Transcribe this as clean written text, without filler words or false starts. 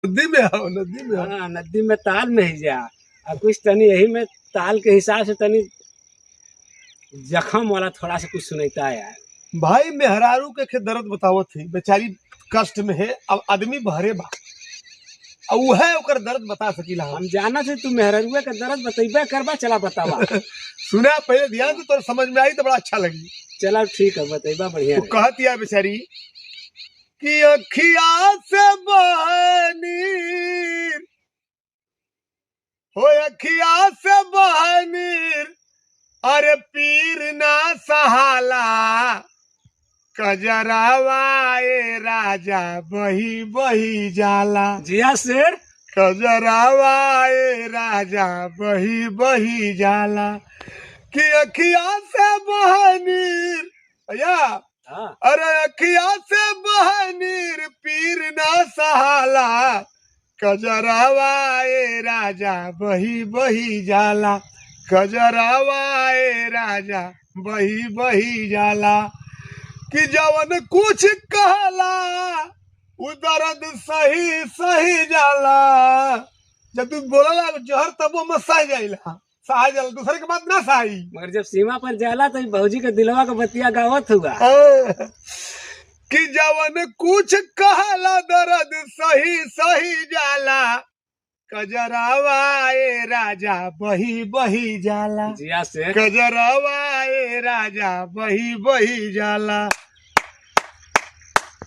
नदी में आओ, नदी में आओ। हाँ, नदी में ताल में ही जा। और कुछ तनी यही में ताल के हिसाब से तनी जख्म वाला थोड़ा सा कुछ सुनता है यार। भाई मेहरारू के दर्द बतावत थी, बेचारी कष्ट में है, अब आदमी बहरे बा, अब वह ओकर दर्द बता सकीला हम। हम जाना से तू मेहररुआ का दर्द बतेबे करबा, चला बतावा। सुना पहले ध्यान से, तो समझ में आई तो बड़ा अच्छा लगी। चला ठीक है, बतेबा बढ़िया। वो कहती है बेचारी कि अखिया से बहनीर हो, अखिया से बहनीर, अरे पीर ना सहाला, कजरावा ए राजा बही बही जाला। जिया शेर। कजरावा ए राजा बही बही जाला, कि अखिया से बहनीर भैया, हाँ। अरे अखिया से बहनीर पीर ना सहाला, कजरावा ए राजा बही बही जाला, कजरावा ए राजा बही बही जाला, कि जवन कुछ कहला उ दर्द सही सही जाला। जब तू बोला जहर तब वो मत सह जाइला, सहा जाला, दूसरे के बात ना सही। मगर जब सीमा पर जाला तो भौजी के दिलवा का बतिया गावत हुआ। कि जवन कुछ कहला दर्द सही सही जाला, कजरावा ए राजा बही बही जाला। जिया शेर। कजरावा ए राजा बही बही जाला।